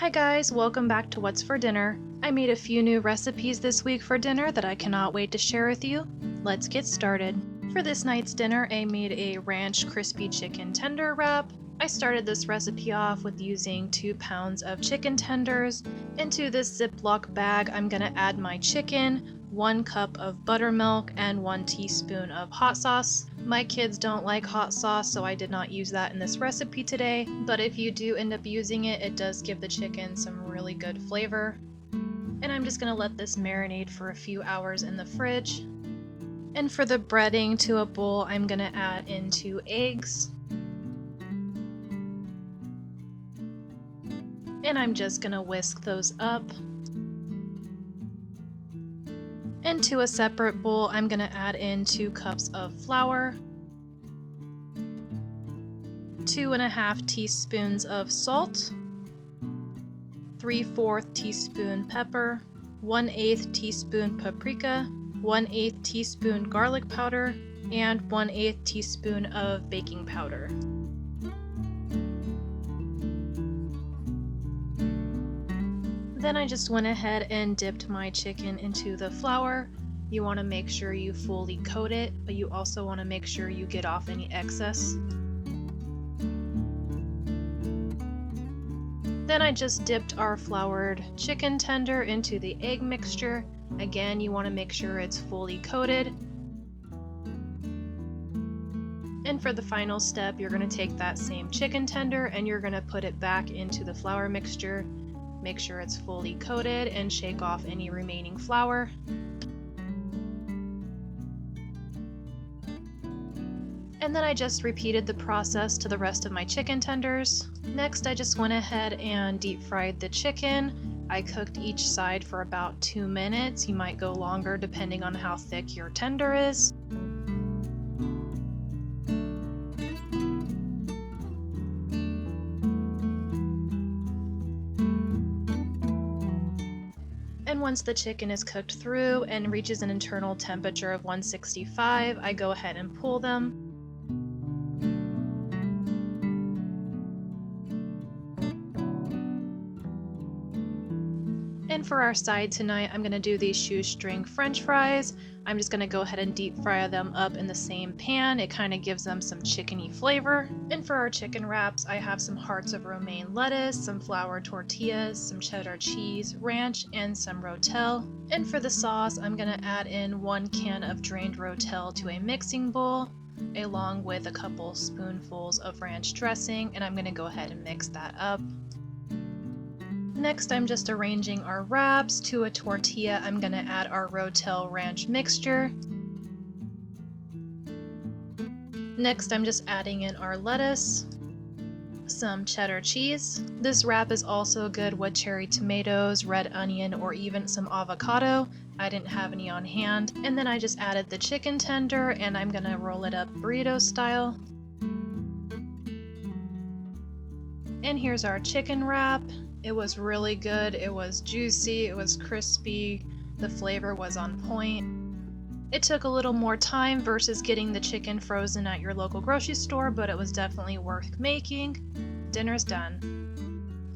Hi guys, welcome back to What's for Dinner. I made a few new recipes this week for dinner that I cannot wait to share with you. Let's get started. For this night's dinner, I made a ranch crispy chicken tender wrap. I started this recipe off with using 2 pounds of chicken tenders. Into this Ziploc bag, I'm gonna add my chicken, 1 cup of buttermilk, and 1 teaspoon of hot sauce. My kids don't like hot sauce, so I did not use that in this recipe today, but if you do end up using it, it does give the chicken some really good flavor. And I'm just gonna let this marinate for a few hours in the fridge. And for the breading to a bowl, I'm gonna add in 2 eggs. And I'm just gonna whisk those up. Into a separate bowl, I'm going to add in 2 cups of flour, 2.5 teaspoons of salt, 3/4 teaspoon pepper, 1/8 teaspoon paprika, 1/8 teaspoon garlic powder, and 1/8 teaspoon of baking powder. Then I just went ahead and dipped my chicken into the flour. You want to make sure you fully coat it, but you also want to make sure you get off any excess. Then I just dipped our floured chicken tender into the egg mixture. Again, you want to make sure it's fully coated. And for the final step, you're going to take that same chicken tender and you're going to put it back into the flour mixture. Make sure it's fully coated and shake off any remaining flour. And then I just repeated the process to the rest of my chicken tenders. Next, I just went ahead and deep fried the chicken. I cooked each side for about 2 minutes. You might go longer depending on how thick your tender is. And once the chicken is cooked through and reaches an internal temperature of 165, I go ahead and pull them. And for our side tonight, I'm going to do these shoestring French fries. I'm just going to go ahead and deep fry them up in the same pan. It kind of gives them some chickeny flavor. And for our chicken wraps, I have some hearts of romaine lettuce, some flour tortillas, some cheddar cheese, ranch, and some rotel. And for the sauce, I'm going to add in 1 can of drained rotel to a mixing bowl, along with a couple spoonfuls of ranch dressing, and I'm going to go ahead and mix that up. Next, I'm just arranging our wraps. To a tortilla, I'm going to add our rotel ranch mixture. Next, I'm just adding in our lettuce, some cheddar cheese. This wrap is also good with cherry tomatoes, red onion, or even some avocado. I didn't have any on hand. And then I just added the chicken tender, and I'm going to roll it up burrito style. And here's our chicken wrap. It was really good. It was juicy, it was crispy, the flavor was on point. It took a little more time versus getting the chicken frozen at your local grocery store, but it was definitely worth making. Dinner's done.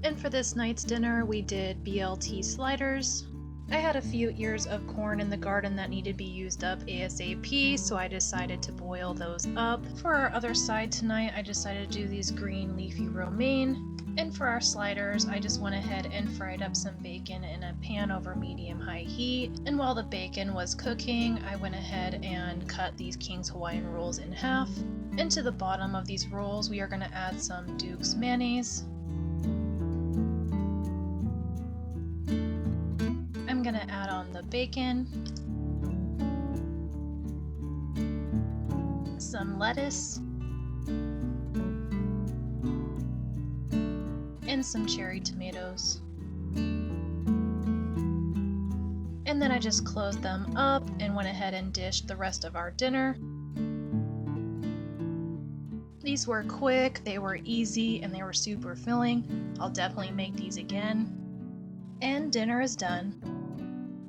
And for this night's dinner, we did BLT sliders. I had a few ears of corn in the garden that needed to be used up ASAP, so I decided to boil those up. For our other side tonight, I decided to do these green leafy romaine. And for our sliders, I just went ahead and fried up some bacon in a pan over medium-high heat. And while the bacon was cooking, I went ahead and cut these King's Hawaiian rolls in half. Into the bottom of these rolls, we are going to add some Duke's mayonnaise. I'm going to add on the bacon, some lettuce, and some cherry tomatoes. And then I just closed them up and went ahead and dished the rest of our dinner. These were quick, they were easy, and they were super filling. I'll definitely make these again. And dinner is done.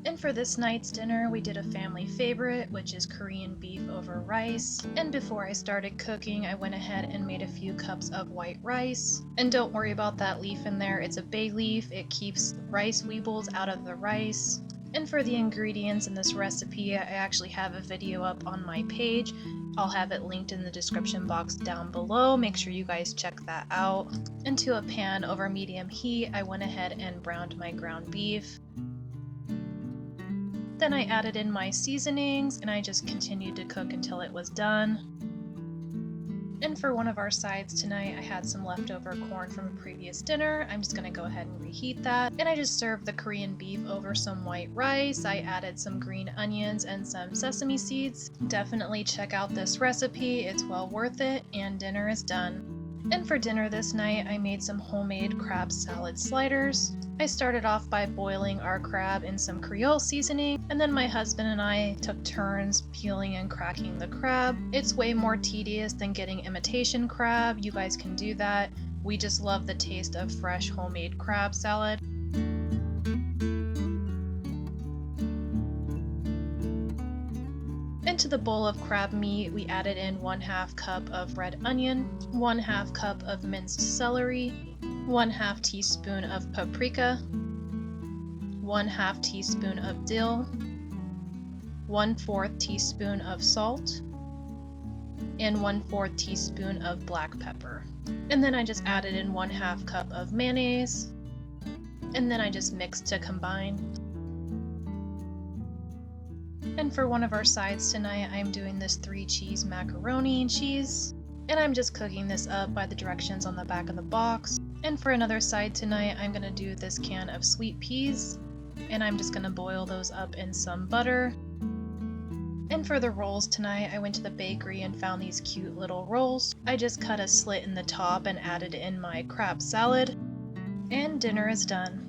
And for this night's dinner, we did a family favorite, which is Korean beef over rice. And before I started cooking, I went ahead and made a few cups of white rice. And don't worry about that leaf in there, it's a bay leaf. It keeps rice weebles out of the rice. And for the ingredients in this recipe, I actually have a video up on my page. I'll have it linked in the description box down below. Make sure you guys check that out. Into a pan over medium heat, I went ahead and browned my ground beef. Then I added in my seasonings and I just continued to cook until it was done. And for one of our sides tonight, I had some leftover corn from a previous dinner. I'm just going to go ahead and reheat that. And I just served the Korean beef over some white rice. I added some green onions and some sesame seeds. Definitely check out this recipe. It's well worth it, and dinner is done. And for dinner this night, I made some homemade crab salad sliders. I started off by boiling our crab in some Creole seasoning, and then my husband and I took turns peeling and cracking the crab. It's way more tedious than getting imitation crab. You guys can do that. We just love the taste of fresh homemade crab salad. Into the bowl of crab meat, we added in 1/2 cup of red onion, 1/2 cup of minced celery, 1/2 teaspoon of paprika, 1/2 teaspoon of dill, 1/4 teaspoon of salt, and 1/4 teaspoon of black pepper. And then I just added in 1/2 cup of mayonnaise, and then I just mixed to combine. And for one of our sides tonight, I'm doing this 3-cheese macaroni and cheese. And I'm just cooking this up by the directions on the back of the box. And for another side tonight, I'm gonna do this can of sweet peas. And I'm just gonna boil those up in some butter. And for the rolls tonight, I went to the bakery and found these cute little rolls. I just cut a slit in the top and added in my crab salad. And dinner is done.